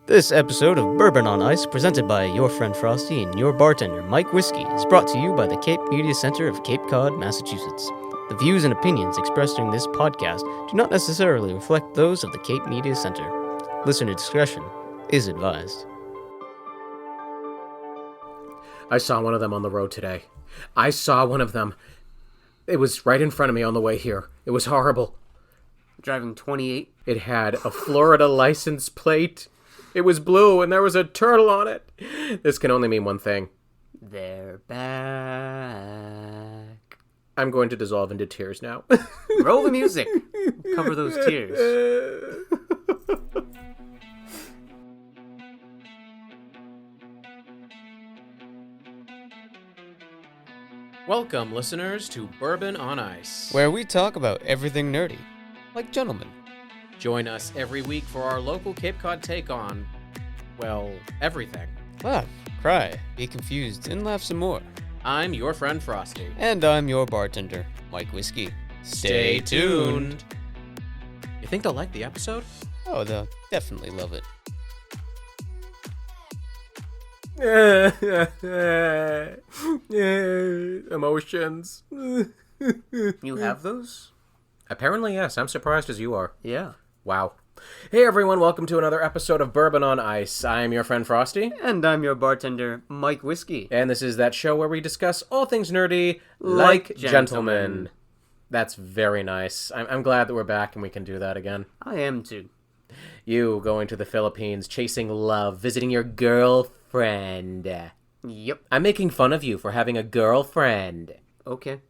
This episode of Bourbon on Ice, presented by Your Friend Frosty and your bartender, Mike Whiskey, is brought to you by the Cape Media Center of Cape Cod, Massachusetts. The views and opinions expressed during this podcast do not necessarily reflect those of the Cape Media Center. Listener discretion is advised. I saw one of them on the road today. I saw one of them. It was right in front of me on the way here. It was horrible. Driving 28. It had a Florida license plate. It was blue, and there was a turtle on it. This can only mean one thing. They're back. I'm going to dissolve into tears now. Roll the music. Cover those tears. Welcome, listeners, to Bourbon on Ice, Where we talk about everything nerdy, like gentlemen. Join us every week for our local Cape Cod take on, well, everything. Laugh, cry, be confused, and laugh some more. I'm your friend Frosty. And I'm your bartender, Mike Whiskey. Stay tuned. You think they'll like the episode? Oh, they'll definitely love it. Emotions. You have those? Apparently, yes. I'm surprised as you are. Yeah. Wow. Hey, everyone. Welcome to another episode of Bourbon on Ice. I am your friend Frosty. And I'm your bartender, Mike Whiskey. And this is that show where we discuss all things nerdy like gentlemen. That's very nice. I'm glad that we're back and we can do that again. I am too. You going to the Philippines, chasing love, visiting your girlfriend. Yep. I'm making fun of you for having a girlfriend. Okay.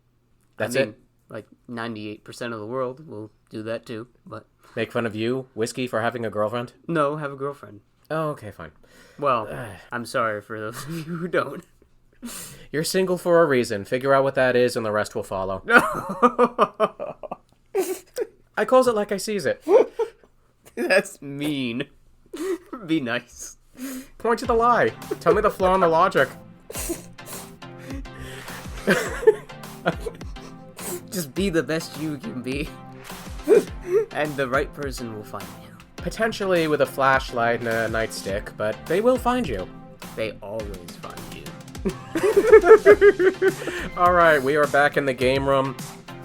That's I mean, it. Like 98% of the world will do that too, but... Make fun of you, Whiskey, for having a girlfriend? No, have a girlfriend. Oh, okay, fine. Well, I'm sorry for those of you who don't. You're single for a reason. Figure out what that is and the rest will follow. I calls it like I sees it. That's mean. Be nice. Point to the lie. Tell me the flaw in the logic. Just be the best you can be. And the right person will find you. Potentially with a flashlight and a nightstick, but they will find you. They always find you. Alright, we are back in the game room.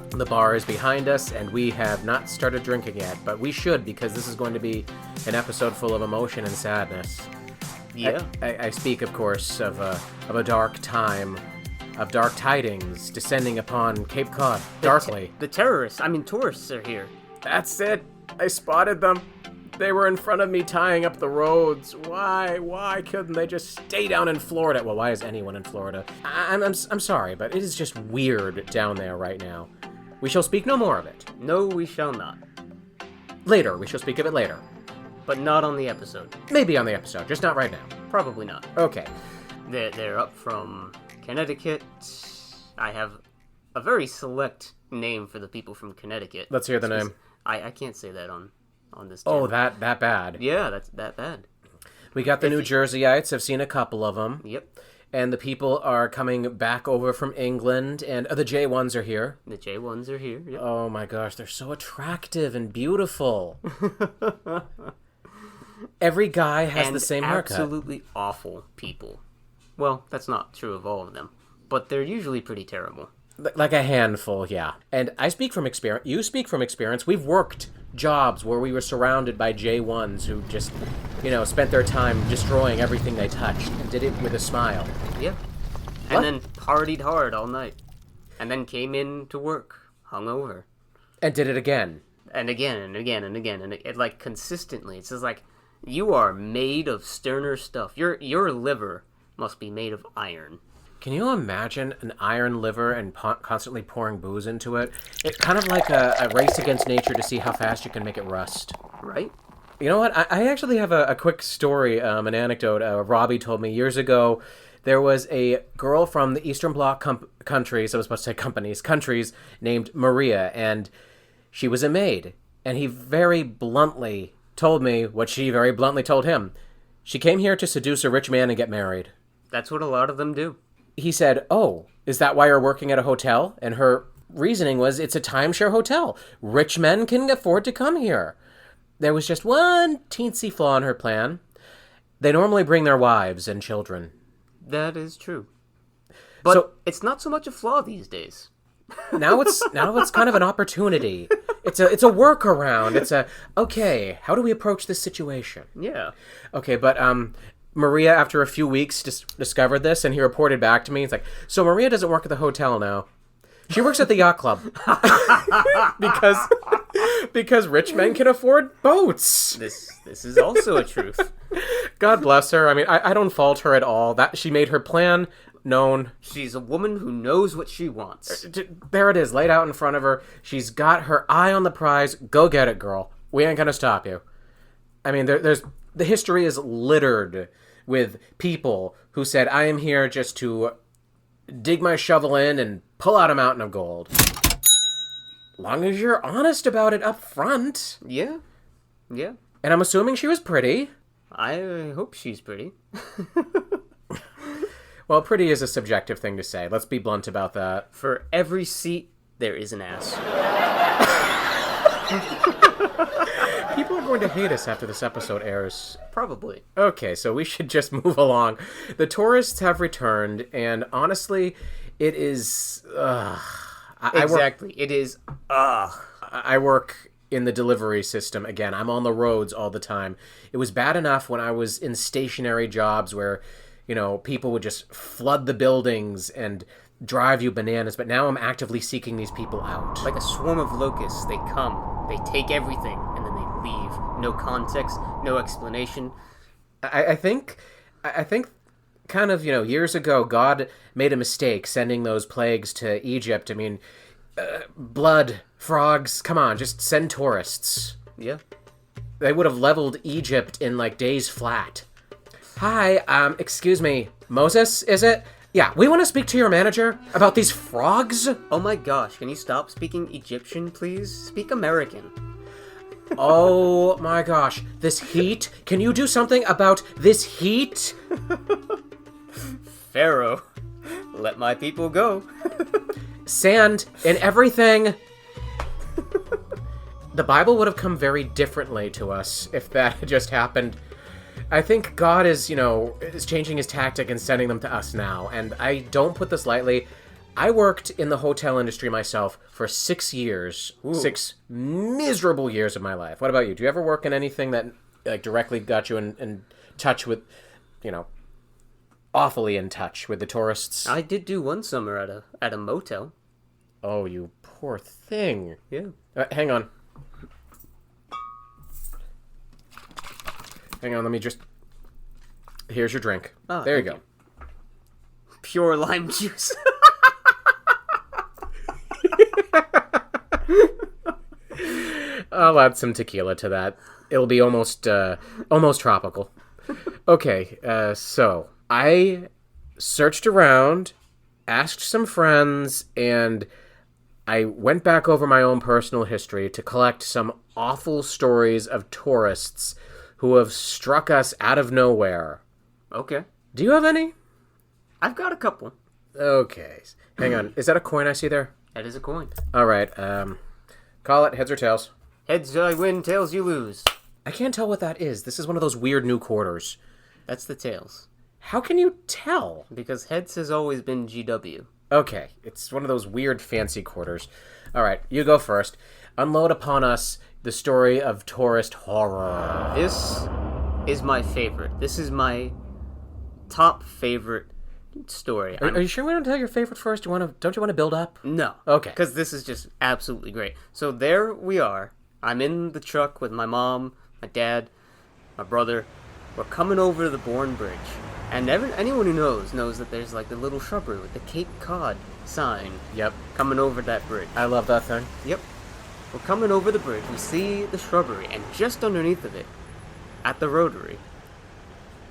The bar is behind us, and we have not started drinking yet, but we should, because this is going to be an episode full of emotion and sadness. Yeah. I speak, of course, of a dark time, of dark tidings descending upon Cape Cod, darkly. The tourists are here. That's it. I spotted them. They were in front of me tying up the roads. Why couldn't they just stay down in Florida? Well, why is anyone in Florida? I'm sorry, but it is just weird down there right now. We shall speak no more of it. No, we shall not. Later, we shall speak of it later. But not on the episode. Maybe on the episode, just not right now. Probably not. Okay. They're up from Connecticut. I have a very select name for the people from Connecticut. Let's hear the name. I can't say that on this Oh, channel. that bad. Yeah, that's that bad. We got the New Jerseyites. I've seen a couple of them. Yep. And the people are coming back over from England, and the J1s are here. The J1s are here. Yep. Oh my gosh, they're so attractive and beautiful. Every guy has the same haircut. Absolutely awful people. Well, that's not true of all of them, but they're usually pretty terrible. Like a handful, yeah. And I speak from experience. You speak from experience. We've worked jobs where we were surrounded by J1s who just, spent their time destroying everything they touched and did it with a smile. Yeah. And then partied hard all night. And then came in to work, hungover. And did it again. And again, and again, and again. And it like, consistently. It's just like, you are made of sterner stuff. Your liver must be made of iron. Can you imagine an iron liver and constantly pouring booze into it? It's kind of like a race against nature to see how fast you can make it rust. Right? You know what? I actually have a quick story, an anecdote. Robbie told me years ago. There was a girl from the Eastern Bloc countries, I was supposed to say countries, named Maria, and she was a maid. And he very bluntly told me what she very bluntly told him. She came here to seduce a rich man and get married. That's what a lot of them do. He said, "Oh, is that why you're working at a hotel?" And her reasoning was, it's a timeshare hotel. Rich men can afford to come here. There was just one teensy flaw in her plan. They normally bring their wives and children. That is true. But it's not so much a flaw these days. Now it's kind of an opportunity. It's a workaround. It's okay, how do we approach this situation? Yeah. Okay, but Maria, after a few weeks, discovered this, and he reported back to me. It's like, so Maria doesn't work at the hotel now. She works at the yacht club. because rich men can afford boats. This is also a truth. God bless her. I mean, I don't fault her at all. That she made her plan known. She's a woman who knows what she wants. There it is, laid out in front of her. She's got her eye on the prize. Go get it, girl. We ain't gonna stop you. I mean, the history is littered with people who said, I am here just to dig my shovel in and pull out a mountain of gold. Long as you're honest about it up front. Yeah. Yeah. And I'm assuming she was pretty. I hope she's pretty. Well, pretty is a subjective thing to say. Let's be blunt about that. For every seat, there is an ass. People are going to hate us after this episode airs. Probably. Okay, so we should just move along. The tourists have returned, and honestly, it is... Exactly. It is... I work in the delivery system again. I'm on the roads all the time. It was bad enough when I was in stationary jobs where, you know, people would just flood the buildings and drive you bananas, but now I'm actively seeking these people out. Like a swarm of locusts, they come, they take everything, and then they leave. No context, no explanation. I think kind of, you know, years ago, God made a mistake sending those plagues to Egypt. I mean, blood, frogs, come on, just send tourists. Yeah. They would have leveled Egypt in, like, days flat. Hi, excuse me, Moses, is it? Yeah, we want to speak to your manager about these frogs. Oh my gosh, can you stop speaking Egyptian, please? Speak American. Oh my gosh, this heat? Can you do something about this heat? Pharaoh, let my people go. Sand in everything. The Bible would have come very differently to us if that had just happened. I think God is changing his tactic and sending them to us now. And I don't put this lightly. I worked in the hotel industry myself for 6 years. Ooh. 6 miserable years of my life. What about you? Do you ever work in anything that like directly got you in touch with, awfully in touch with the tourists? I did do one summer at a motel. Oh, you poor thing. Yeah. Hang on. Hang on, let me just... Here's your drink. Oh, there you go. Pure lime juice. I'll add some tequila to that. It'll be almost tropical. Okay, so I searched around, asked some friends, and I went back over my own personal history to collect some awful stories of tourists who have struck us out of nowhere. Okay. Do you have any? I've got a couple. Okay. Hang on. Is that a coin I see there? That is a coin. All right. Call it heads or tails. Heads I win, tails you lose. I can't tell what that is. This is one of those weird new quarters. That's the tails. How can you tell? Because heads has always been GW. Okay. It's one of those weird fancy quarters. All right. You go first. Unload upon us the story of tourist horror. This is my favorite. This is my top favorite story. Are you sure we don't tell your favorite first? Don't you want to build up? No. Okay. Because this is just absolutely great. So there we are. I'm in the truck with my mom, my dad, my brother. We're coming over the Bourne Bridge. And anyone who knows that there's like the little shrubbery with the Cape Cod sign. Yep. Coming over that bridge. I love that thing. Yep. We're coming over the bridge. We see the shrubbery, and just underneath of it, at the rotary,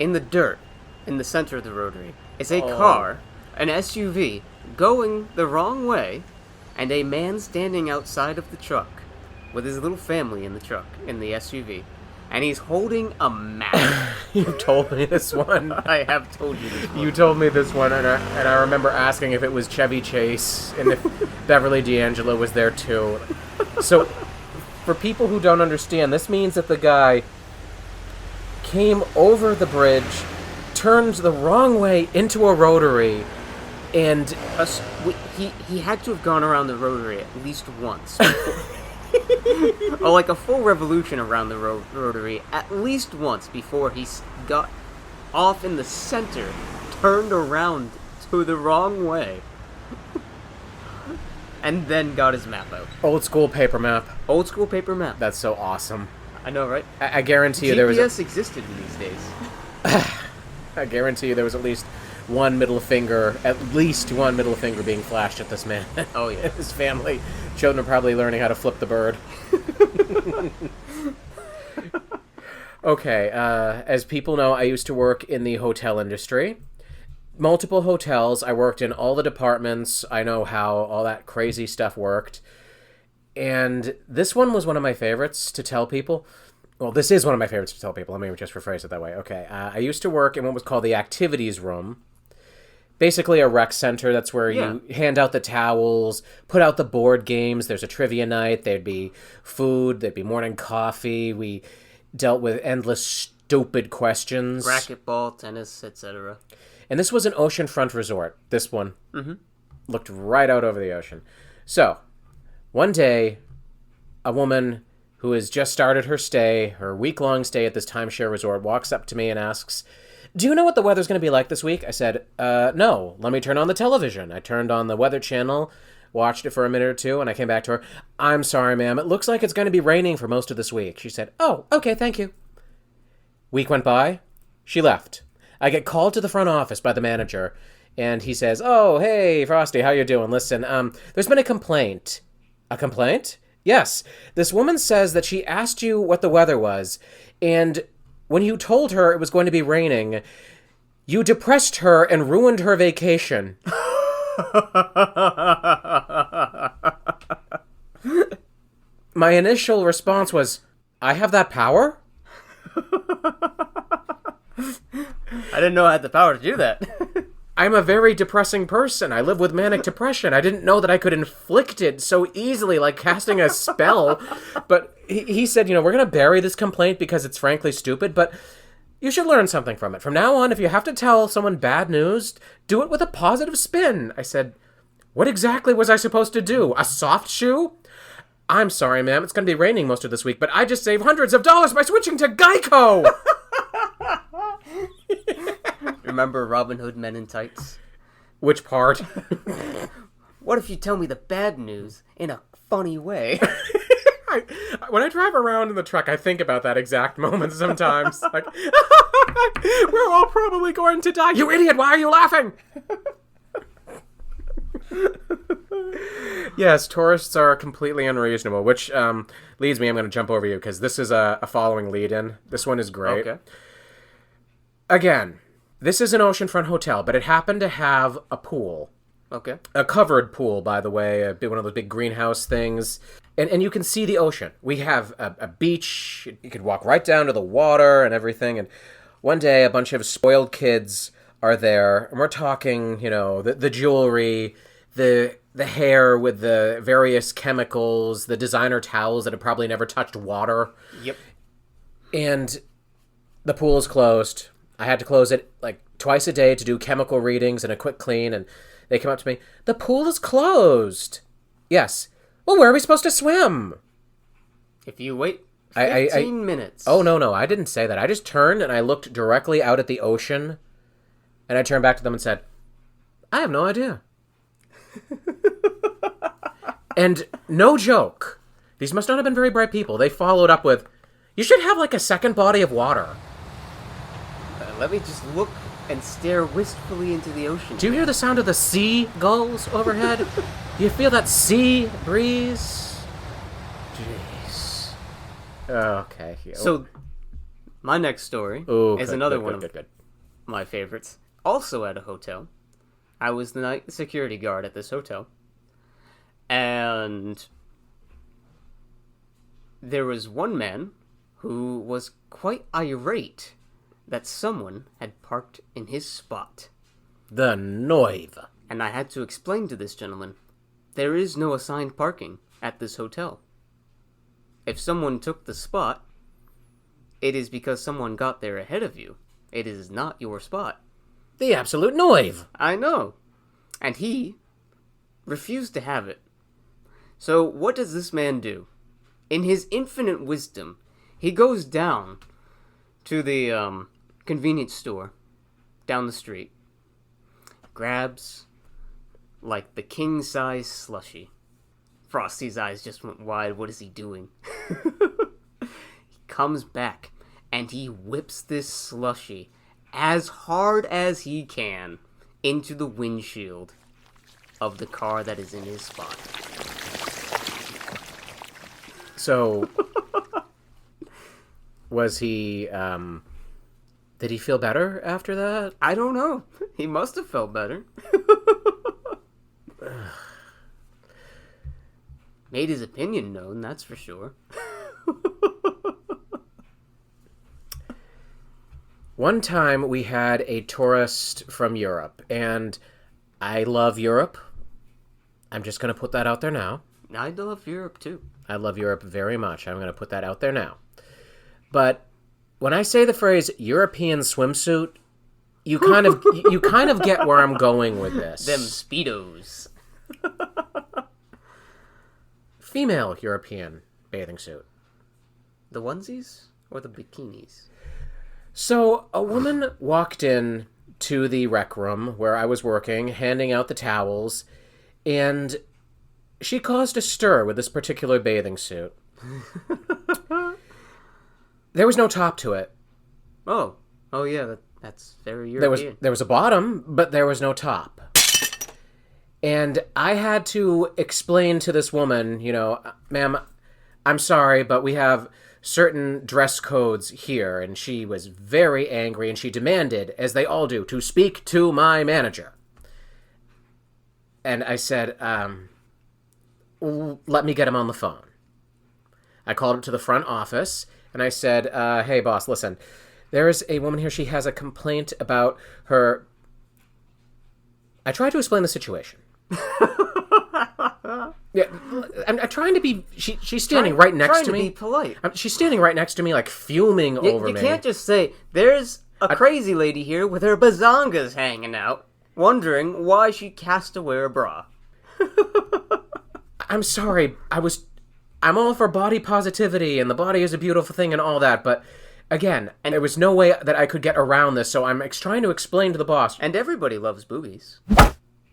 in the dirt, in the center of the rotary, is a car, an SUV, going the wrong way, and a man standing outside of the truck with his little family in the truck, in the SUV. And he's holding a map. You told me this one. I have told you this one. You told me this one, and I remember asking if it was Chevy Chase and if Beverly D'Angelo was there too. So, for people who don't understand, this means that the guy came over the bridge, turned the wrong way into a rotary, and He had to have gone around the rotary at least once. Or like a full revolution around the rotary at least once before he got off in the center, turned around to the wrong way, and then got his map out. old school paper map. Old school paper map. That's so awesome. I know, right? I guarantee you there was GPS existed in these days. I guarantee you there was at least one middle finger being flashed at this man. Oh yeah. His family. Children are probably learning how to flip the bird. Okay, as people know, I used to work in the hotel industry. Multiple hotels. I worked in all the departments. I know how all that crazy stuff worked. And this one was one of my favorites to tell people. Well, this is one of my favorites to tell people. Let me just rephrase it that way. Okay, I used to work in what was called the activities room. Basically a rec center. That's where you hand out the towels, put out the board games. There's a trivia night. There'd be food. There'd be morning coffee. We dealt with endless stupid questions. Racquetball, tennis, etc. And this was an oceanfront resort. This one looked right out over the ocean. So, one day, a woman who has just started her stay, her week-long stay at this timeshare resort, walks up to me and asks, "Do you know what the weather's going to be like this week?" I said, no, let me turn on the television. I turned on the weather channel, watched it for a minute or two, and I came back to her. "I'm sorry, ma'am, it looks like it's going to be raining for most of this week." She said, "Oh, okay, thank you." Week went by. She left. I get called to the front office by the manager, and he says, "Oh, hey, Frosty, how you doing? Listen, there's been a complaint." "A complaint?" "Yes. This woman says that she asked you what the weather was, and when you told her it was going to be raining, you depressed her and ruined her vacation." My initial response was, "I have that power?" I didn't know I had the power to do that. I'm a very depressing person. I live with manic depression. I didn't know that I could inflict it so easily, like casting a spell. But he said, we're going to bury this complaint because it's frankly stupid, but you should learn something from it. From now on, if you have to tell someone bad news, do it with a positive spin. I said, "What exactly was I supposed to do? A soft shoe?" "I'm sorry, ma'am. It's going to be raining most of this week, but I just saved hundreds of dollars by switching to Geico." Remember Robin Hood Men in Tights? Which part? What if you tell me the bad news in a funny way? When I drive around in the truck, I think about that exact moment sometimes. Like, we're all probably going to die. You idiot, why are you laughing? Yes, tourists are completely unreasonable, which leads me, I'm going to jump over you, because this is a following lead-in. This one is great. Okay. Again, this is an oceanfront hotel, but it happened to have a pool. Okay. A covered pool, by the way, one of those big greenhouse things. And you can see the ocean. We have a beach. You could walk right down to the water and everything. And one day, a bunch of spoiled kids are there, and we're talking, the jewelry, the hair with the various chemicals, the designer towels that have probably never touched water. Yep. And the pool is closed. I had to close it like twice a day to do chemical readings and a quick clean, and they came up to me, "The pool is closed." "Yes." "Well, where are we supposed to swim?" If you wait 15 minutes. Oh, no, I didn't say that. I just turned and I looked directly out at the ocean, and I turned back to them and said, "I have no idea." And no joke, these must not have been very bright people. They followed up with, "You should have like a second body of water." Let me just look and stare wistfully into the ocean. Do you hear the sound of the sea gulls overhead? Do you feel that sea breeze? Jeez. Okay. So, my next story is another one of my favorites. Also at a hotel. I was the night security guard at this hotel. And there was one man who was quite irate that someone had parked in his spot. The noive. And I had to explain to this gentleman, there is no assigned parking at this hotel. If someone took the spot, it is because someone got there ahead of you. It is not your spot. The absolute noive. I know. And he refused to have it. So what does this man do? In his infinite wisdom, he goes down to the convenience store down the street, grabs like the king-size slushie. Frosty's eyes just went wide. What is he doing? He comes back and he whips this slushie as hard as he can into the windshield of the car that is in his spot. So, was he, did he feel better after that? I don't know. He must have felt better. Made his opinion known, that's for sure. One time we had a tourist from Europe, and I love Europe. I'm just going to put that out there now. I love Europe, too. I love Europe very much. I'm going to put that out there now. But when I say the phrase European swimsuit, you kind of get where I'm going with this. Them Speedos. Female European bathing suit. The onesies or the bikinis? So a woman walked in to the rec room where I was working, handing out the towels, and she caused a stir with this particular bathing suit. There was no top to it. Oh yeah, that's very European. There was a bottom, but there was no top. And I had to explain to this woman, ma'am, I'm sorry, but we have certain dress codes here. And she was very angry, and she demanded, as they all do, to speak to my manager. And I said, let me get him on the phone. I called him to the front office, and I said, hey, boss, listen, there is a woman here. She has a complaint about her. I tried to explain the situation. Yeah, I'm trying to be. She's standing right next to me. Trying to be polite. She's standing right next to me, like fuming over me. You can't just say, "There's a crazy lady here with her bazongas hanging out, wondering why she has to wear a bra." I'm sorry. I'm all for body positivity, and the body is a beautiful thing, and all that. But again, there was no way that I could get around this. So I'm trying to explain to the boss. And everybody loves boobies.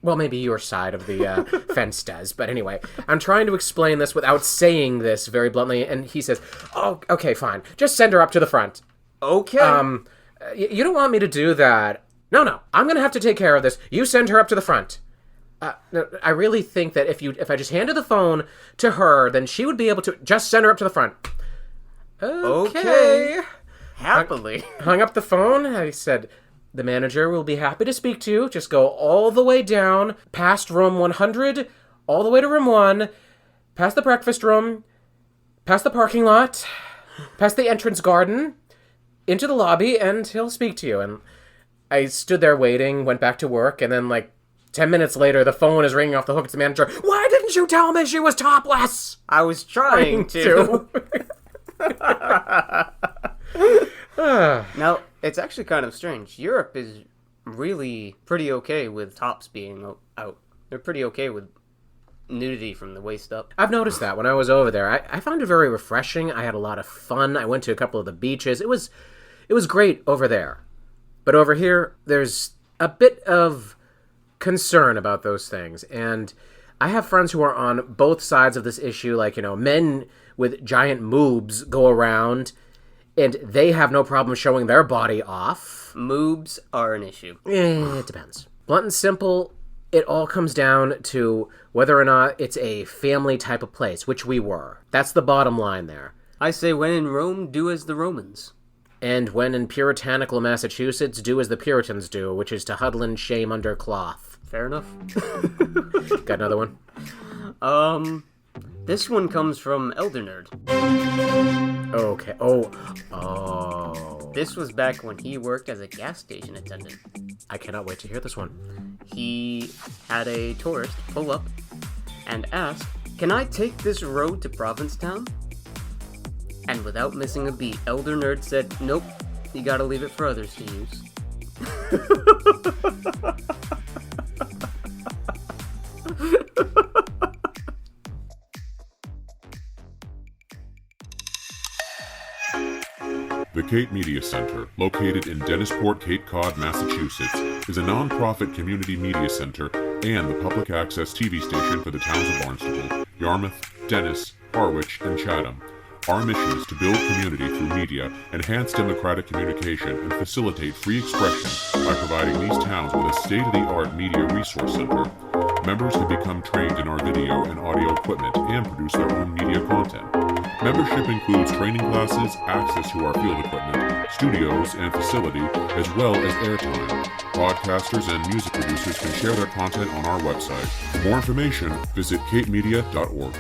Well, maybe your side of the fence does. But anyway, I'm trying to explain this without saying this very bluntly. And he says, oh, okay, fine. Just send her up to the front. Okay. You don't want me to do that. No. I'm going to have to take care of this. You send her up to the front. I really think that if I just handed the phone to her, then she would be able to just send her up to the front. Okay. Happily. Hung up the phone. I said, the manager will be happy to speak to you. Just go all the way down, past room 100, all the way to room 1, past the breakfast room, past the parking lot, past the entrance garden, into the lobby, and he'll speak to you. And I stood there waiting, went back to work, and then 10 minutes later, the phone is ringing off the hook. It's the manager. Why didn't you tell me she was topless? I was trying to. Now, it's actually kind of strange. Europe is really pretty okay with tops being out. They're pretty okay with nudity from the waist up. I've noticed that when I was over there. I found it very refreshing. I had a lot of fun. I went to a couple of the beaches. It was great over there. But over here, there's a bit of concern about those things. And I have friends who are on both sides of this issue. Men with giant moobs go around, and they have no problem showing their body off. Moobs are an issue. It depends. Blunt and simple, it all comes down to whether or not it's a family type of place, which we were. That's the bottom line there. I say when in Rome, do as the Romans. And when in puritanical Massachusetts, do as the Puritans do, which is to huddle in shame under cloth. Fair enough. Got another one? This one comes from Elder Nerd. Okay. Oh. This was back when he worked as a gas station attendant. I cannot wait to hear this one. He had a tourist pull up and ask, "Can I take this road to Provincetown?" And without missing a beat, Elder Nerd said, nope, you gotta leave it for others to use. The Cape Media Center, located in Dennisport, Cape Cod, Massachusetts, is a non-profit community media center and the public access TV station for the towns of Barnstable, Yarmouth, Dennis, Harwich, and Chatham. Our mission is to build community through media, enhance democratic communication, and facilitate free expression by providing these towns with a state-of-the-art media resource center. Members can become trained in our video and audio equipment and produce their own media content. Membership includes training classes, access to our field equipment, studios and facility, as well as airtime. Podcasters and music producers can share their content on our website. For more information, visit capemedia.org.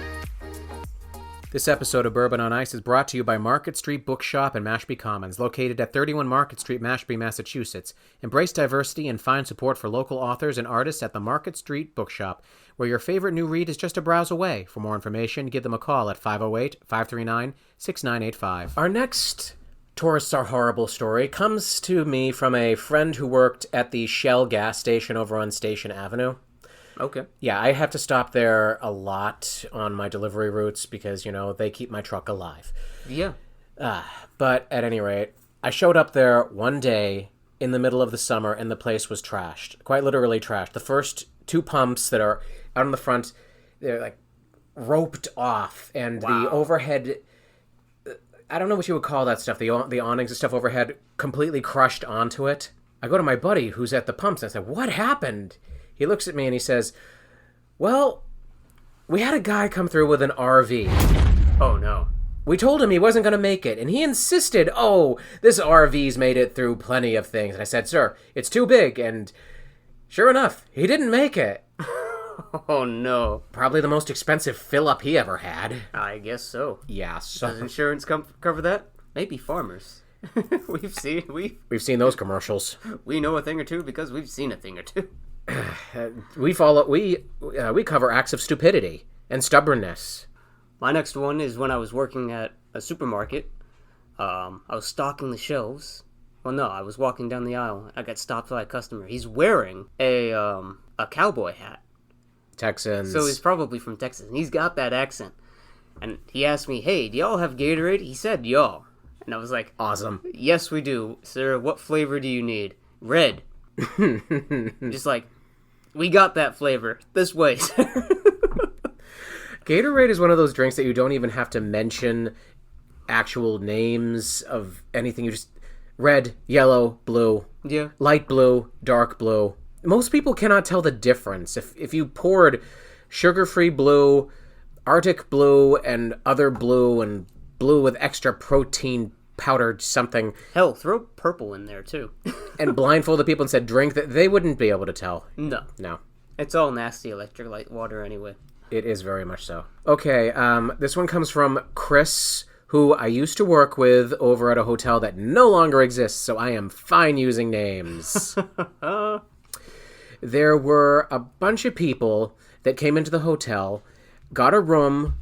This episode of Bourbon on Ice is brought to you by Market Street Bookshop in Mashpee Commons, located at 31 Market Street, Mashpee, Massachusetts. Embrace diversity and find support for local authors and artists at the Market Street Bookshop, where your favorite new read is just a browse away. For more information, give them a call at 508-539-6985. Our next Tourists Are Horrible story comes to me from a friend who worked at the Shell gas station over on Station Avenue. Okay. Yeah, I have to stop there a lot on my delivery routes because, they keep my truck alive. Yeah. But at any rate, I showed up there one day in the middle of the summer and the place was trashed. Quite literally trashed. The first two pumps that are out in the front, they're like roped off. And the overhead, I don't know what you would call that stuff, the awnings and stuff overhead, completely crushed onto it. I go to my buddy who's at the pumps and I said, what happened? He looks at me and he says, well, we had a guy come through with an RV. Oh, no. We told him he wasn't going to make it, and he insisted, this RV's made it through plenty of things. And I said, sir, it's too big, and sure enough, he didn't make it. Oh, no. Probably the most expensive fill-up he ever had. I guess so. Yeah, so... Does insurance cover that? Maybe farmers. We've seen those commercials. We know a thing or two because we've seen a thing or two. We cover acts of stupidity and stubbornness. My next one is when I was working at a supermarket. I was stocking the shelves. Well, no, I was walking down the aisle. I got stopped by a customer. He's wearing a cowboy hat. Texans. So he's probably from Texas, and he's got that accent. And he asked me, hey, do y'all have Gatorade? He said, y'all. And I was like, awesome. Yes, we do. Sir, what flavor do you need? Red. Just like, we got that flavor. This way, sir. Gatorade is one of those drinks that you don't even have to mention actual names of anything. You just red, yellow, blue, light blue, dark blue. Most people cannot tell the difference. If you poured sugar-free blue, Arctic blue, and other blue, and blue with extra protein powdered something. Hell, throw purple in there too. And blindfolded people and said drink, that they wouldn't be able to tell. No. It's all nasty electrolyte water anyway. It is very much so. Okay, this one comes from Chris, who I used to work with over at a hotel that no longer exists, so I am fine using names. There were a bunch of people that came into the hotel, got a room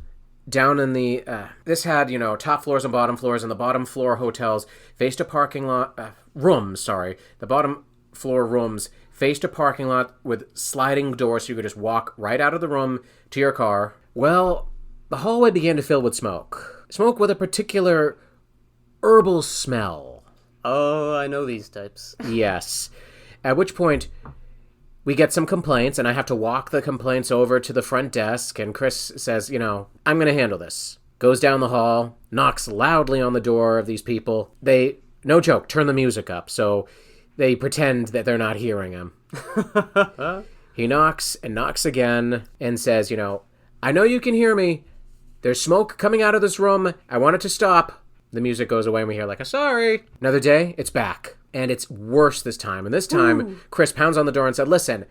down in the... this had, top floors and bottom floors, and the bottom floor hotels faced a parking lot... The bottom floor rooms faced a parking lot with sliding doors so you could just walk right out of the room to your car. Well, the hallway began to fill with smoke. Smoke with a particular herbal smell. Oh, I know these types. Yes. At which point, we get some complaints, and I have to walk the complaints over to the front desk, and Chris says, I'm going to handle this. Goes down the hall, knocks loudly on the door of these people. They, no joke, turn the music up, so they pretend that they're not hearing him. He knocks and knocks again and says, I know you can hear me. There's smoke coming out of this room. I want it to stop. The music goes away and we hear like a sorry. Another day, it's back. And it's worse this time. And this time, Chris pounds on the door and said, listen,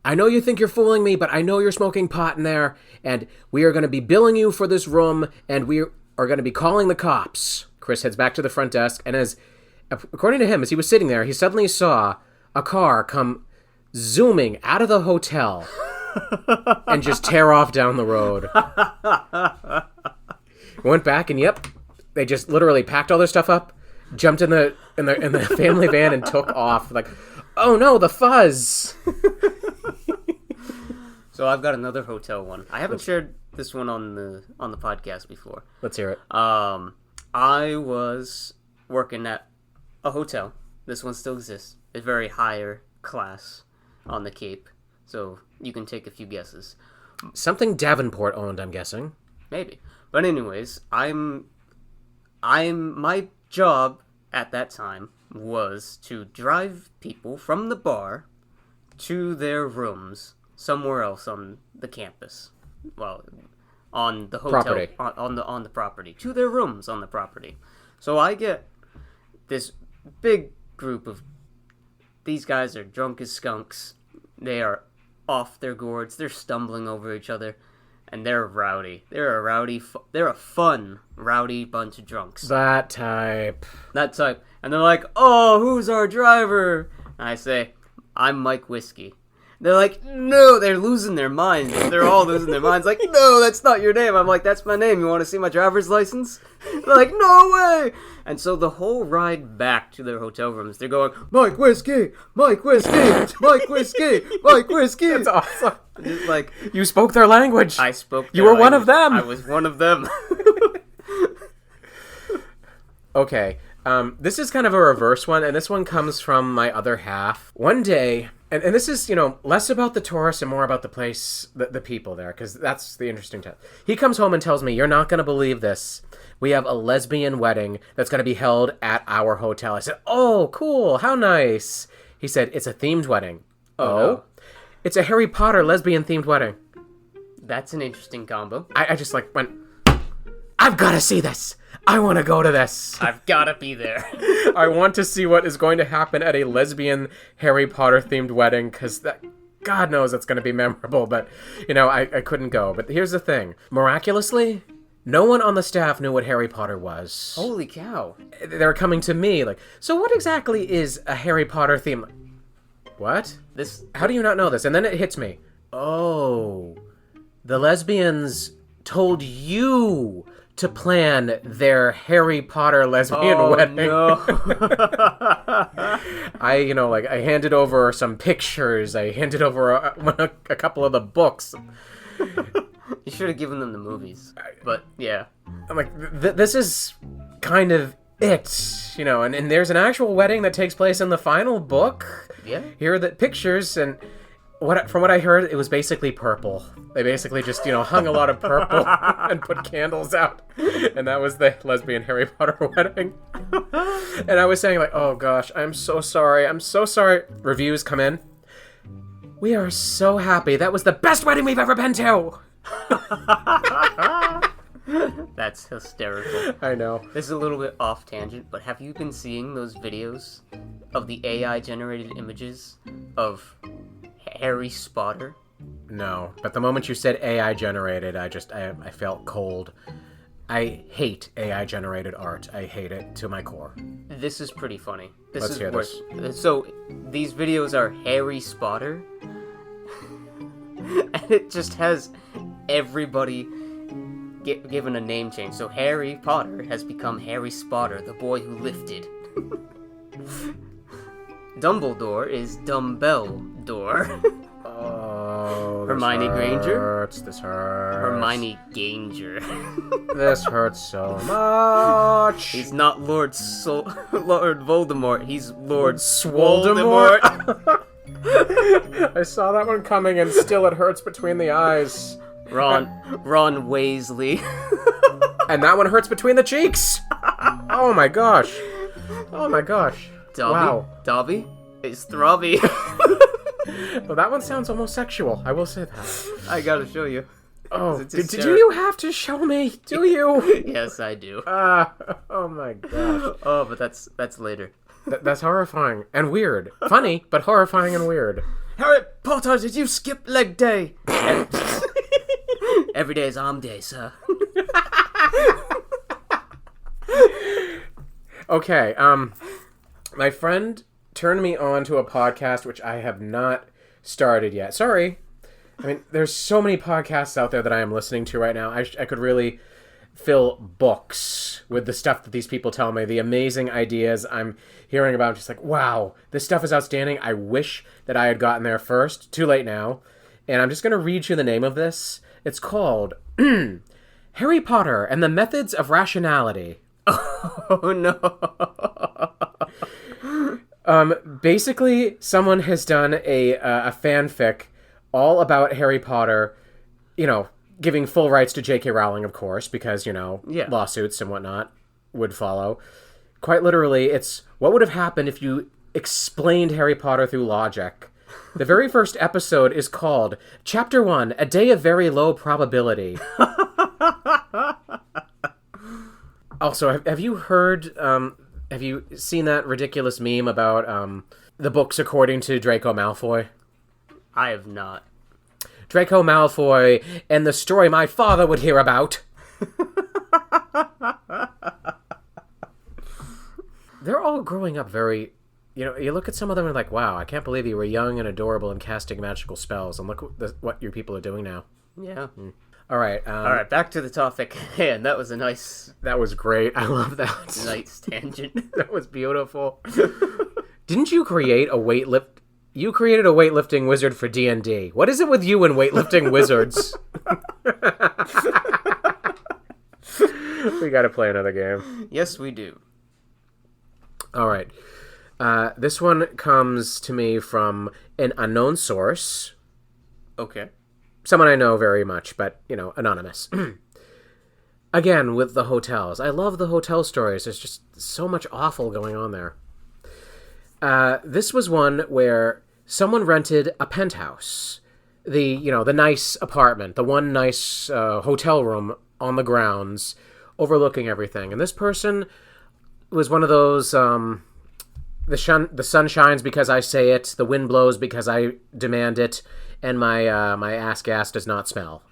I know you think you're fooling me, but I know you're smoking pot in there. And we are going to be billing you for this room. And we are going to be calling the cops. Chris heads back to the front desk. And according to him, as he was sitting there, he suddenly saw a car come zooming out of the hotel and just tear off down the road. Went back and, yep, they just literally packed all their stuff up, jumped in the family van, and took off. Like, oh no, the fuzz. So I've got another hotel one. I haven't shared this one on the podcast before. Let's hear it. I was working at a hotel. This one still exists. It's very higher class on the Cape. So you can take a few guesses. Something Davenport owned, I'm guessing. Maybe. But anyways, my job at that time was to drive people from the bar to their rooms somewhere else on the campus. Well, on the hotel property. on the property. To their rooms on the property. So I get this big group of these guys are drunk as skunks. They are off their gourds. They're stumbling over each other. And they're rowdy. They're a fun, rowdy bunch of drunks. That type. And they're like, oh, who's our driver? And I say, I'm Mike Whiskey. They're like, no, they're losing their minds. They're all losing their minds. Like, no, that's not your name. I'm like, that's my name. You want to see my driver's license? They're like, no way. And so the whole ride back to their hotel rooms, they're going, Mike Whiskey, Mike Whiskey, Mike Whiskey, Mike Whiskey. That's awesome. Just like, you spoke their language. I spoke You were one of them. I was one of them. Okay. This is kind of a reverse one, and this one comes from my other half. One day, and this is, less about the tourists and more about the place, the people there, because that's the interesting time. He comes home and tells me, you're not going to believe this. We have a lesbian wedding that's going to be held at our hotel. I said, oh, cool. How nice. He said, it's a themed wedding. Oh? No. It's a Harry Potter lesbian-themed wedding. That's an interesting combo. I just went, I've got to see this. I want to go to this. I've got to be there. I want to see what is going to happen at a lesbian Harry Potter themed wedding, because God knows it's going to be memorable, but, I couldn't go. But here's the thing. Miraculously, no one on the staff knew what Harry Potter was. Holy cow. They were coming to me like, so what exactly is a Harry Potter theme? What? How do you not know this? And then it hits me. Oh, the lesbians told you to plan their Harry Potter lesbian wedding. No. I handed over some pictures. I handed over a couple of the books. You should have given them the movies. But, yeah. I'm like, this is kind of it, and there's an actual wedding that takes place in the final book. Yeah. Here are the pictures, and from what I heard, it was basically purple. They basically just, hung a lot of purple and put candles out. And that was the lesbian Harry Potter wedding. And I was saying, oh gosh, I'm so sorry. I'm so sorry. Reviews come in. We are so happy. That was the best wedding we've ever been to. That's hysterical. I know. This is a little bit off tangent, but have you been seeing those videos of the AI-generated images of Harry Spotter? No, but the moment you said AI generated, I felt cold. I hate AI generated art. I hate it to my core. This is pretty funny. Let's hear this. So these videos are Harry Spotter, and it just has everybody given a name change. So Harry Potter has become Harry Spotter, the boy who lifted. Dumbledore is Dumbledore. Oh, Hermione Granger. This hurts. Hermione Granger. This hurts so much. He's not Lord Voldemort. He's Lord Swoldemort. I saw that one coming, and still it hurts between the eyes. Ron Weasley. And that one hurts between the cheeks. Oh my gosh. Oh my gosh. Dobby? Wow. Dobby? It's Throbby. Well, that one sounds homosexual. I will say that. I gotta show you. Oh, do you have to show me? Do you? Yes, I do. Oh my gosh. Oh, but that's later. That's horrifying and weird. Funny, but horrifying and weird. Harry Potter, did you skip leg day? Every day is arm day, sir. Okay, my friend turned me on to a podcast which I have not started yet. Sorry. I mean, there's so many podcasts out there that I am listening to right now. I could really fill books with the stuff that these people tell me, the amazing ideas I'm hearing about. I'm just like, wow, this stuff is outstanding. I wish that I had gotten there first. Too late now. And I'm just going to read you the name of this. It's called Harry Potter and the Methods of Rationality. Oh, no. Basically, someone has done a fanfic all about Harry Potter, giving full rights to J.K. Rowling, of course, because, lawsuits and whatnot would follow. Quite literally, it's what would have happened if you explained Harry Potter through logic. The very first episode is called Chapter 1, A Day of Very Low Probability. Also, have you heard, have you seen that ridiculous meme about the books according to Draco Malfoy? I have not. Draco Malfoy and the story my father would hear about. They're all growing up very... you look at some of them and like, wow, I can't believe you were young and adorable and casting magical spells, and look what your people are doing now. Yeah. All right. All right, back to the topic. Man, that was a nice... That was great. I love that. Nice tangent. That was beautiful. Didn't you create a weightlift... You created a weightlifting wizard for D&D. What is it with you and weightlifting wizards? We gotta play another game. Yes, we do. All right. This one comes to me from an unknown source. Okay. Someone I know very much, but, anonymous. Again, with the hotels. I love the hotel stories. There's just so much awful going on there. This was one where someone rented a penthouse. The nice apartment. The one nice hotel room on the grounds overlooking everything. And this person was one of those... The sun shines because I say it, the wind blows because I demand it, and my ass gas does not smell.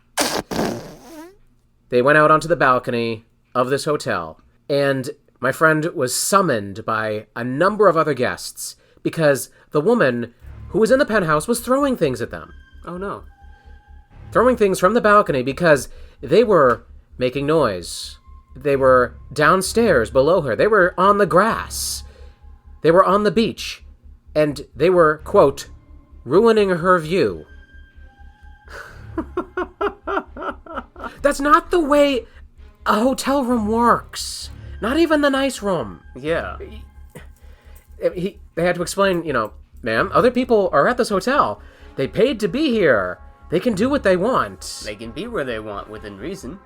They went out onto the balcony of this hotel, and my friend was summoned by a number of other guests because the woman who was in the penthouse was throwing things at them. Oh, no. Throwing things from the balcony because they were making noise. They were downstairs below her. They were on the grass. They were on the beach, and they were, quote, ruining her view. That's not the way a hotel room works. Not even the nice room. Yeah. They had to explain, ma'am, other people are at this hotel. They paid to be here. They can do what they want. They can be where they want within reason.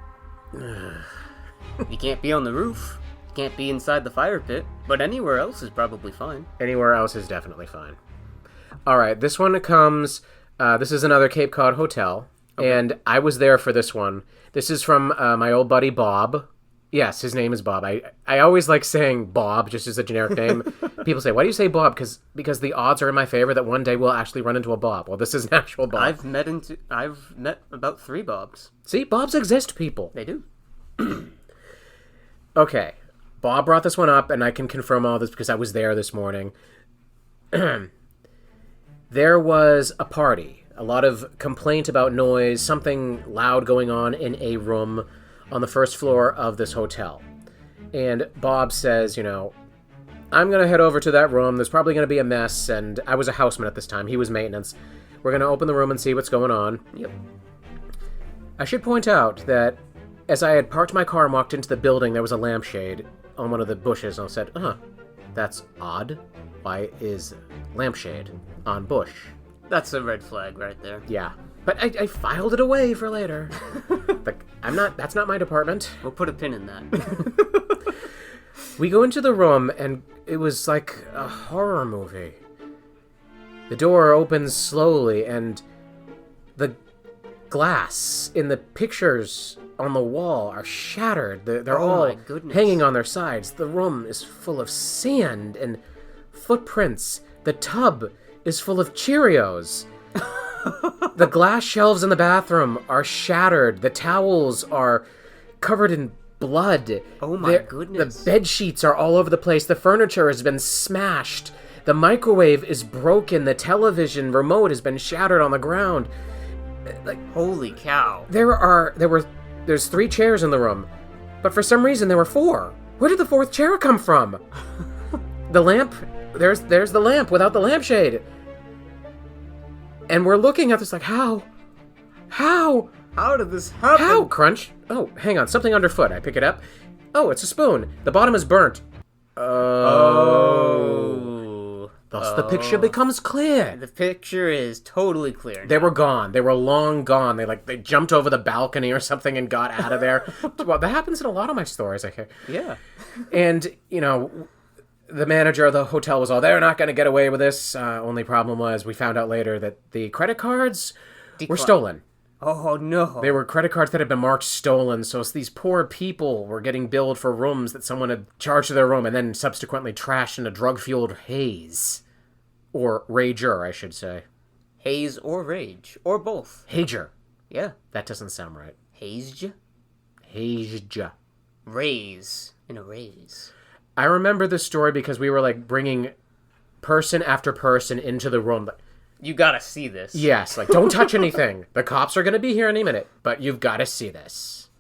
You can't be on the roof. Can't be inside the fire pit, but anywhere else is probably fine. Anywhere else is definitely fine. All right, this one comes... this is another Cape Cod hotel, and I was there for this one. This is from my old buddy Bob. Yes, his name is Bob. I always like saying Bob, just as a generic name. People say, why do you say Bob? Because the odds are in my favor that one day we'll actually run into a Bob. Well, this is an actual Bob. I've met about 3 Bobs. See, Bobs exist, people. They do. Okay. Bob brought this one up, and I can confirm all this because I was there this morning. There was a party. A lot of complaint about noise, something loud going on in a room on the first floor of this hotel. And Bob says, I'm going to head over to that room. There's probably going to be a mess, and I was a houseman at this time. He was maintenance. We're going to open the room and see what's going on. Yep. I should point out that as I had parked my car and walked into the building, there was a lampshade on one of the bushes, and I said, that's odd. Why is lampshade on bush? That's a red flag right there. Yeah. But I filed it away for later. That's not my department. We'll put a pin in that. We go into the room, and it was like a horror movie. The door opens slowly, and the glass in the pictures on the wall are shattered. They're all hanging on their sides. The room is full of sand and footprints. The tub is full of Cheerios. The glass shelves in the bathroom are shattered. The towels are covered in blood. Oh my goodness. The bed sheets are all over the place. The furniture has been smashed. The microwave is broken. The television remote has been shattered on the ground. Holy cow. There's 3 chairs in the room. But for some reason, there were 4. Where did the 4th chair come from? The lamp, there's the lamp without the lampshade. And we're looking at this like, how? How did this happen? How? Crunch. Oh, hang on, something underfoot. I pick it up. Oh, it's a spoon. The bottom is burnt. Oh. Thus the picture becomes clear. The picture is totally clear. They were gone. They were long gone. They jumped over the balcony or something and got out of there. Well, that happens in a lot of my stories, I hear. Yeah. And, the manager of the hotel was all, they're not going to get away with this. Only problem was we found out later that the credit cards were stolen. Oh, no. They were credit cards that had been marked stolen, so these poor people were getting billed for rooms that someone had charged to their room and then subsequently trashed in a drug-fueled haze. Or rager, I should say. Haze or rage. Or both. Hager. Yeah. That doesn't sound right. Hazed? Hazed. Raise. In a raise. I remember this story because we were, bringing person after person into the room. You gotta see this. Yes, don't touch anything. The cops are gonna be here any minute, but you've gotta see this.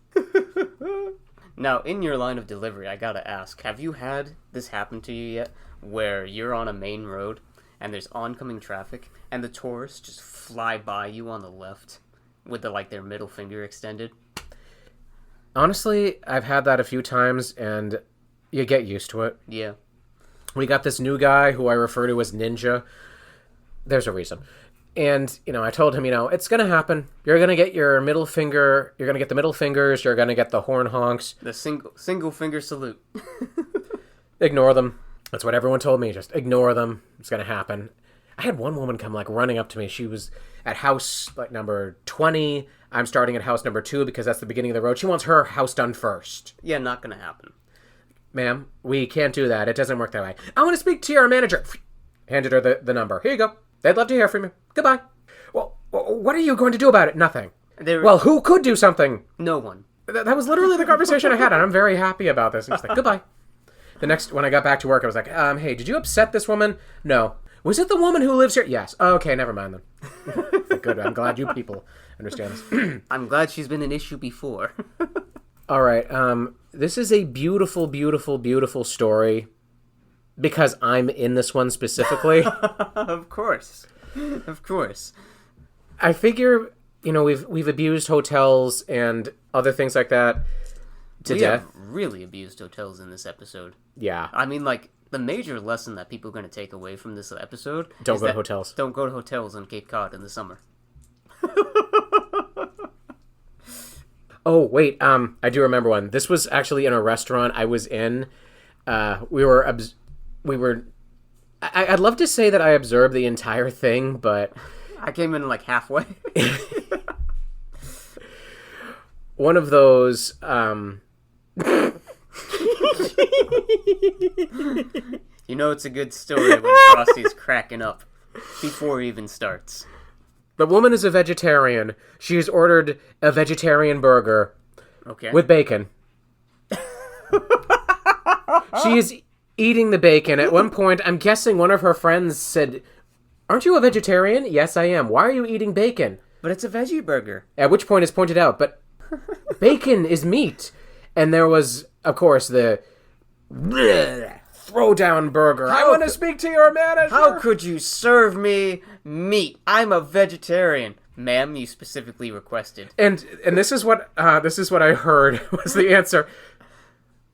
Now, in your line of delivery, I gotta ask, have you had this happen to you yet? Where you're on a main road, and there's oncoming traffic, and the tourists just fly by you on the left, with their middle finger extended? Honestly, I've had that a few times, and you get used to it. Yeah. We got this new guy who I refer to as Ninja. There's a reason. And, I told him, it's going to happen. You're going to get your middle finger. You're going to get the middle fingers. You're going to get the horn honks. The single finger salute. Ignore them. That's what everyone told me. Just ignore them. It's going to happen. I had one woman come, running up to me. She was at house, number 20. I'm starting at house number 2 because that's the beginning of the road. She wants her house done first. Yeah, not going to happen. Ma'am, we can't do that. It doesn't work that way. I want to speak to your manager. Handed her the number. Here you go. They'd love to hear from you. Goodbye. Well, what are you going to do about it? Nothing. Well, who could do something? No one. That was literally the conversation I had, and I'm very happy about this. And he's like, goodbye. When I got back to work, I was like, hey, did you upset this woman? No. Was it the woman who lives here? Yes. Okay, never mind then. Good. I'm glad you people understand this. I'm glad she's been an issue before. All right. This is a beautiful, beautiful, beautiful story. Because I'm in this one specifically. Of course. I figure, we've abused hotels and other things like that to death. Have really abused hotels in this episode. Yeah. I mean, the major lesson that people are going to take away from this episode Don't go to hotels. Don't go to hotels on Cape Cod in the summer. Oh, wait. I do remember one. This was actually in a restaurant I was in. I'd love to say that I observed the entire thing, but I came in halfway. One of those, It's a good story when Frosty's cracking up before he even starts. The woman is a vegetarian. She has ordered a vegetarian burger. Okay. With bacon. She is eating the bacon. At one point, I'm guessing one of her friends said, "Aren't you a vegetarian?" "Yes, I am." "Why are you eating bacon?" "But it's a veggie burger." At which point it's pointed out, but bacon is meat. And there was, of course, the throwdown burger. "I want to speak to your manager." "How could you serve me meat? I'm a vegetarian." "Ma'am, you specifically requested." And this is what I heard was the answer.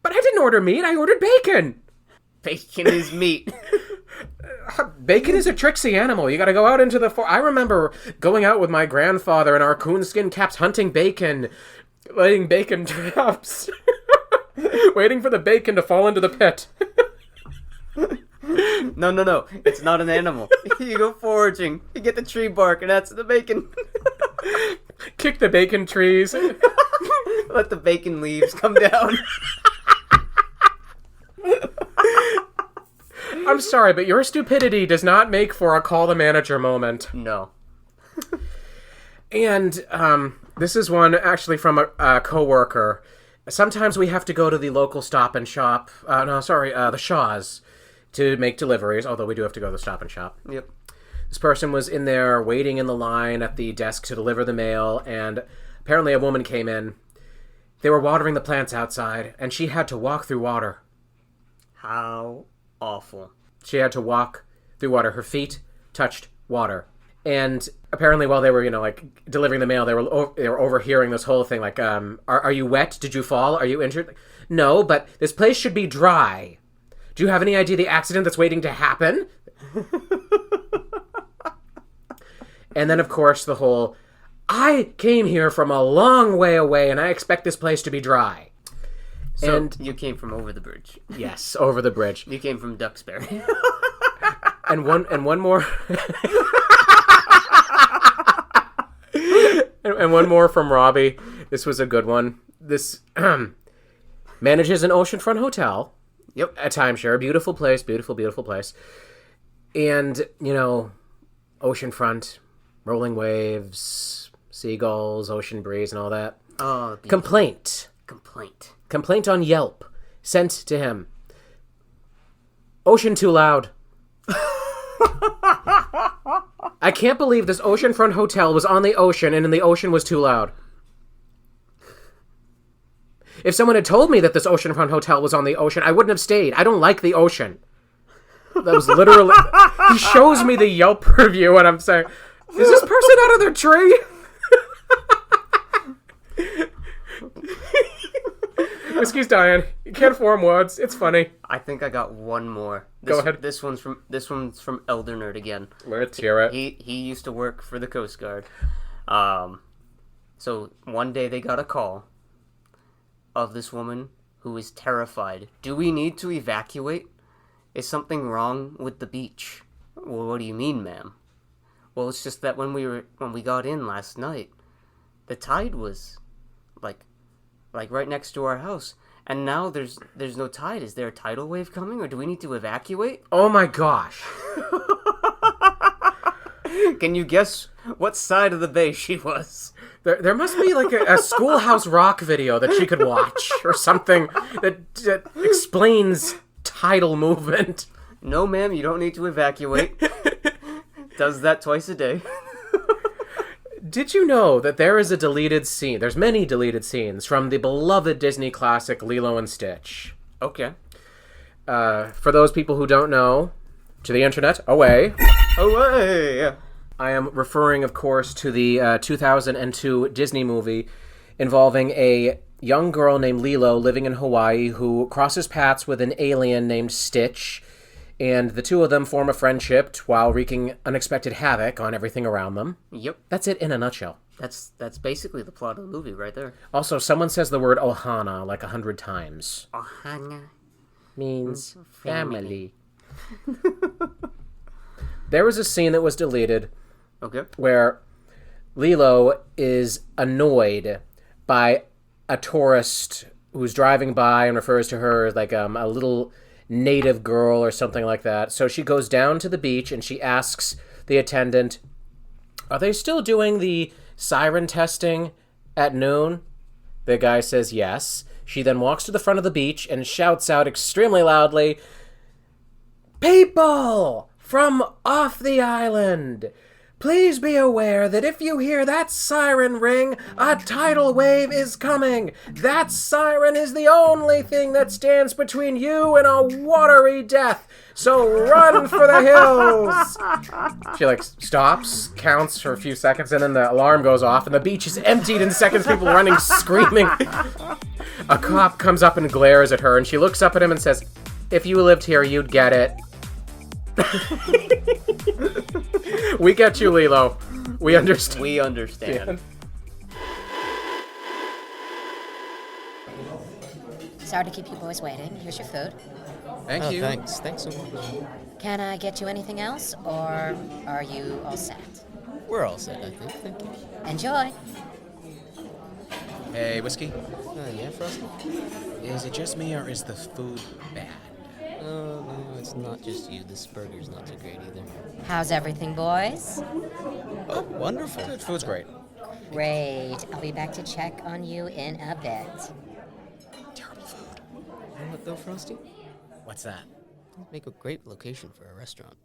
"But I didn't order meat. I ordered bacon." Bacon is meat. Bacon is a tricksy animal. You got to go out into the forest. I remember going out with my grandfather in our coonskin caps, hunting bacon, laying bacon traps, waiting for the bacon to fall into the pit. No. It's not an animal. You go foraging. You get the tree bark, and that's the bacon. Kick the bacon trees. Let the bacon leaves come down. I'm sorry, but your stupidity does not make for a call the manager moment. No. And this is one actually from a coworker. Sometimes we have to go to the local Stop and Shop. The Shaw's to make deliveries, although we do have to go to the Stop and Shop. Yep. This person was in there waiting in the line at the desk to deliver the mail, and apparently a woman came in, They were watering the plants outside, and she had to walk through water. How awful. She had to walk through water. Her feet touched water. And apparently while they were, delivering the mail, they were overhearing this whole thing, like, are you wet? Did you fall? Are you injured? No, but this place should be dry. Do you have any idea the accident that's waiting to happen? And then, of course, the whole, I came here from a long way away, and I expect this place to be dry. So and you came from over the bridge. Yes, over the bridge. You came from Duxbury. and one more... and one more from Robbie. This was a good one. This manages an oceanfront hotel. Yep. A timeshare. Beautiful place. Beautiful, beautiful place. And, oceanfront, rolling waves, seagulls, ocean breeze, and all that. Oh, Complaint on Yelp. Sent to him. Ocean too loud. I can't believe this oceanfront hotel was on the ocean and the ocean was too loud. If someone had told me that this oceanfront hotel was on the ocean, I wouldn't have stayed. I don't like the ocean. That was literally... He shows me the Yelp review and I'm saying, is this person out of their tree? Whiskey's dying. You can't form words. It's funny. I think I got one more. Go ahead. This one's from Elder Nerd again. Let's hear it. He used to work for the Coast Guard. So one day they got a call of this woman who is terrified. Do we need to evacuate? Is something wrong with the beach? Well, what do you mean, ma'am? Well, it's just that when we got in last night, the tide was like right next to our house, and now there's no tide. Is there a tidal wave coming, or do we need to evacuate? Oh my gosh. Can you guess what side of the bay she was? There must be like a Schoolhouse Rock video that she could watch or something that explains tidal movement. No, ma'am, you don't need to evacuate. Does that twice a day. Did you know that there is a deleted scene? There's many deleted scenes from the beloved Disney classic Lilo and Stitch. Okay. For those people who don't know, to the internet, away. Away! I am referring, of course, to the 2002 Disney movie involving a young girl named Lilo living in Hawaii who crosses paths with an alien named Stitch, and the two of them form a friendship while wreaking unexpected havoc on everything around them. Yep. That's it in a nutshell. That's basically the plot of the movie right there. Also, someone says the word ohana like 100 times. Ohana means family. There was a scene that was deleted where Lilo is annoyed by a tourist who's driving by and refers to her as like a little native girl or something like that. So she goes down to the beach and she asks the attendant, are they still doing the siren testing at noon? The guy says yes. She then walks to the front of the beach and shouts out extremely loudly, people from off the island, please be aware that if you hear that siren ring, a tidal wave is coming. That siren is the only thing that stands between you and a watery death. So run for the hills. She stops, counts for a few seconds, and then the alarm goes off, and the beach is emptied in seconds, people running, screaming. A cop comes up and glares at her, and she looks up at him and says, if you lived here, you'd get it. We get you, Lilo. We understand. We understand. Sorry to keep you boys waiting. Here's your food. Thank you. Thanks so much. Can I get you anything else, or are you all set? We're all set, I think. Thank you. Enjoy. Hey, Whiskey. Yeah, Frosty? Is it just me, or is the food bad? No, it's not just you. This burger's not too great either. How's everything, boys? Oh, wonderful. Good, food's great. Great. I'll be back to check on you in a bit. Terrible food. You know what, though, Frosty? What's that? It'd make a great location for a restaurant.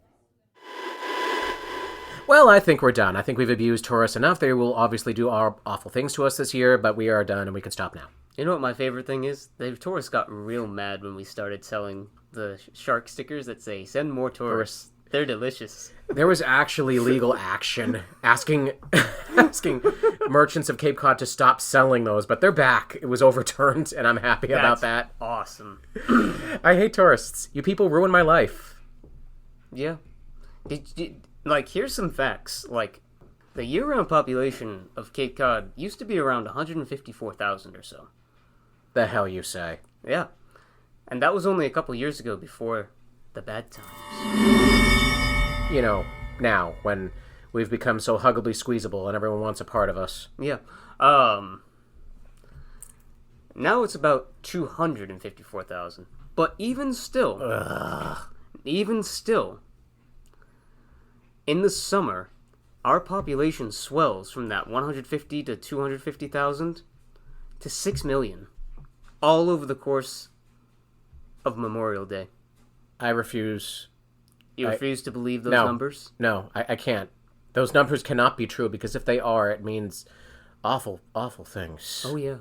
Well, I think we're done. I think we've abused tourists enough. They will obviously do awful things to us this year, but we are done and we can stop now. You know what my favorite thing is? The tourists got real mad when we started selling the shark stickers that say, send more tourists. They're delicious. There was actually legal action asking merchants of Cape Cod to stop selling those, but they're back. It was overturned, and I'm happy about that. Awesome. I hate tourists. You people ruin my life. Yeah. Here's some facts. Like, the year-round population of Cape Cod used to be around 154,000 or so. The hell you say? Yeah. And that was only a couple years ago before the bad times. You know, now, when we've become so huggably squeezable and everyone wants a part of us. Yeah. Now it's about 254,000. But even still, in the summer, our population swells from that 150 to 250,000 to 6 million, all over the course of Memorial Day. I refuse. You refuse to believe those numbers? No, I can't. Those numbers cannot be true, because if they are, it means awful, awful things. Oh, yeah.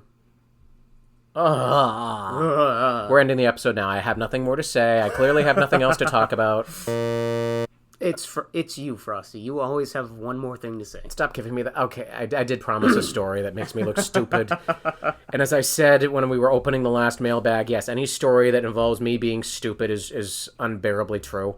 We're ending the episode now. I have nothing more to say. I clearly have nothing else to talk about. It's you, Frosty. You always have one more thing to say. Stop giving me that. Okay, I did promise a story that makes me look stupid. And as I said when we were opening the last mailbag, yes, any story that involves me being stupid is unbearably true.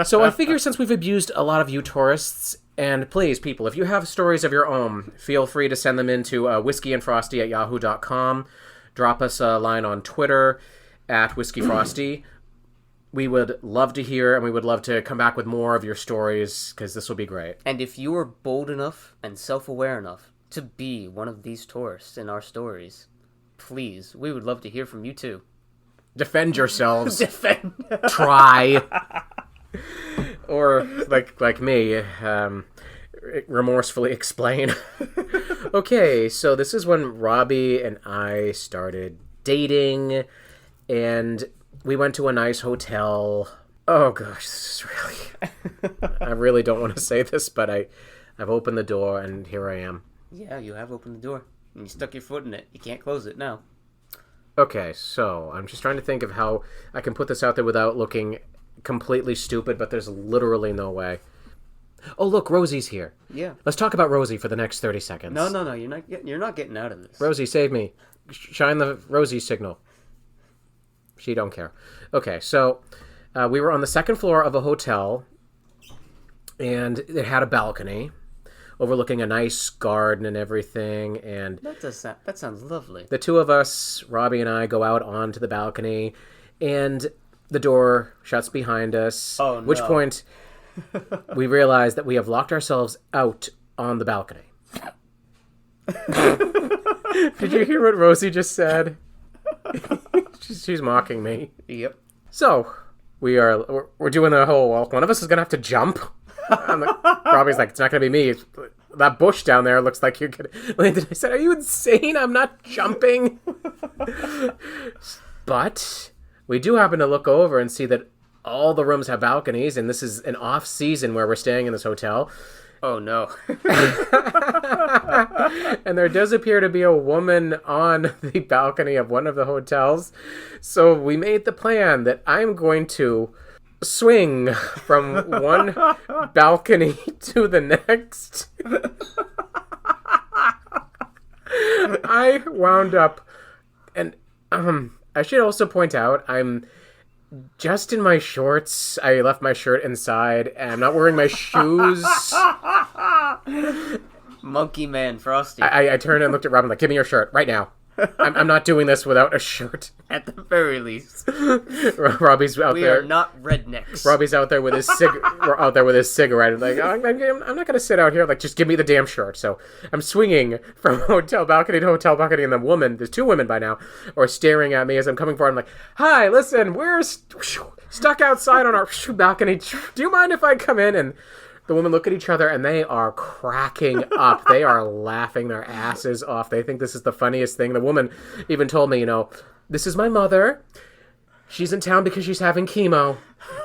So I figure since we've abused a lot of you tourists, and please, people, if you have stories of your own, feel free to send them into whiskeyandfrosty@yahoo.com. Drop us a line on Twitter @whiskeyfrosty. We would love to hear, and we would love to come back with more of your stories, because this will be great. And if you are bold enough and self-aware enough to be one of these tourists in our stories, please, we would love to hear from you too. Defend yourselves. Defend. Try. Or, like me, remorsefully explain. Okay, so this is when Robbie and I started dating, and we went to a nice hotel. Oh gosh, this is really... I really don't want to say this, but I've opened the door, and here I am. Yeah, you have opened the door, and you stuck your foot in it. You can't close it now. Okay, so I'm just trying to think of how I can put this out there without looking completely stupid, but there's literally no way. Oh, look, Rosie's here. Yeah. Let's talk about Rosie for the next 30 seconds. No, you're not getting out of this. Rosie, save me. Shine the Rosie signal. She don't care. Okay, so we were on the second floor of a hotel, and it had a balcony overlooking a nice garden and everything, and that sounds lovely. the two of us, Robbie and I, go out onto the balcony, and the door shuts behind us. Oh, no. At which point, we realize that we have locked ourselves out on the balcony. Did you hear what Rosie just said? She's mocking me. Yep. So, we're doing the whole, well, one of us is going to have to jump. Robbie's like, it's not going to be me. That bush down there looks like you're going to... Landon, I said, are you insane? I'm not jumping. But we do happen to look over and see that all the rooms have balconies, and this is an off-season where we're staying in this hotel. Oh, no. And there does appear to be a woman on the balcony of one of the hotels. So we made the plan that I'm going to swing from one balcony to the next. I wound up, and I should also point out, I'm just in my shorts. I left my shirt inside, and I'm not wearing my shoes. Monkey Man Frosty. I turned and looked at Robin like, give me your shirt right now. I'm not doing this without a shirt. At the very least. Robbie's out there. We are not rednecks. Robbie's out there with his cigarette. Like, I'm not going to sit out here. Like, just give me the damn shirt. So I'm swinging from hotel balcony to hotel balcony, and the woman, there's two women by now, are staring at me as I'm coming forward. I'm like, hi, listen, we're stuck outside on our balcony. Do you mind if I come in? And the women look at each other, and they are cracking up. They are laughing their asses off. They think this is the funniest thing. The woman even told me, this is my mother. She's in town because she's having chemo.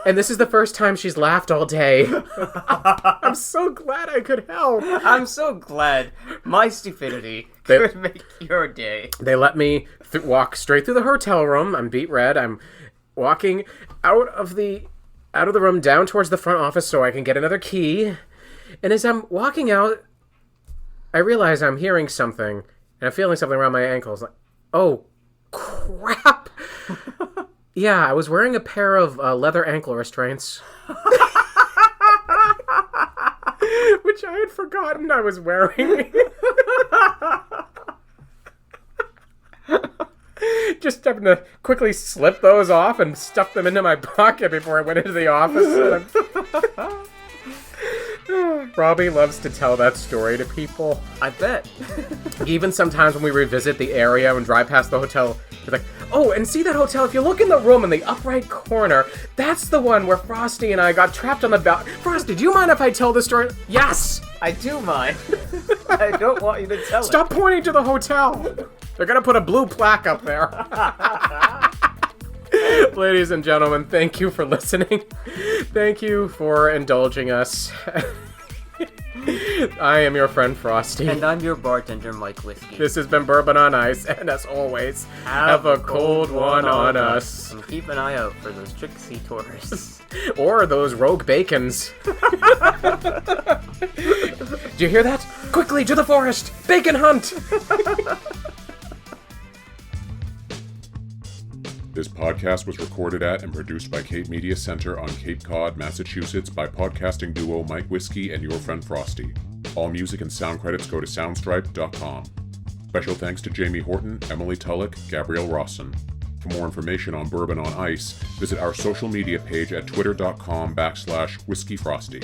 And this is the first time she's laughed all day. I'm so glad I could help. I'm so glad my stupidity could make your day. They let me walk straight through the hotel room. I'm beet red. I'm walking out of the room down towards the front office so I can get another key. And as I'm walking out, I realize I'm hearing something. And I'm feeling something around my ankles. Like, oh, crap. Yeah, I was wearing a pair of leather ankle restraints. Which I had forgotten I was wearing. Just having to quickly slip those off and stuff them into my pocket before I went into the office. Robbie loves to tell that story to people. I bet. Even sometimes when we revisit the area and drive past the hotel, he's like, oh, and see that hotel? If you look in the room in the upright corner, that's the one where Frosty and I got trapped on the balcony. Frosty, do you mind if I tell the story? Yes! I do mind. I don't want you to tell it. Stop pointing to the hotel. They're going to put a blue plaque up there. Ladies and gentlemen, thank you for listening. Thank you for indulging us. I am your friend Frosty. And I'm your bartender, Mike Whiskey. This has been Bourbon on Ice, and as always, have a cold one on us. And keep an eye out for those tricksy tourists. Or those rogue bacons. Do you hear that? Quickly, to the forest! Bacon hunt! This podcast was recorded at and produced by Cape Media Center on Cape Cod, Massachusetts by podcasting duo Mike Whiskey and Your Friend Frosty. All music and sound credits go to soundstripe.com. Special thanks to Jamie Horton, Emily Tulloch, Gabrielle Rawson. For more information on Bourbon on Ice, visit our social media page at twitter.com/whiskeyfrosty.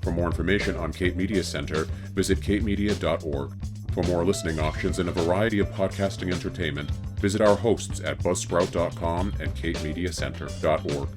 For more information on Cape Media Center, visit capemedia.org. For more listening options and a variety of podcasting entertainment, visit our hosts at buzzsprout.com and capemediacenter.org.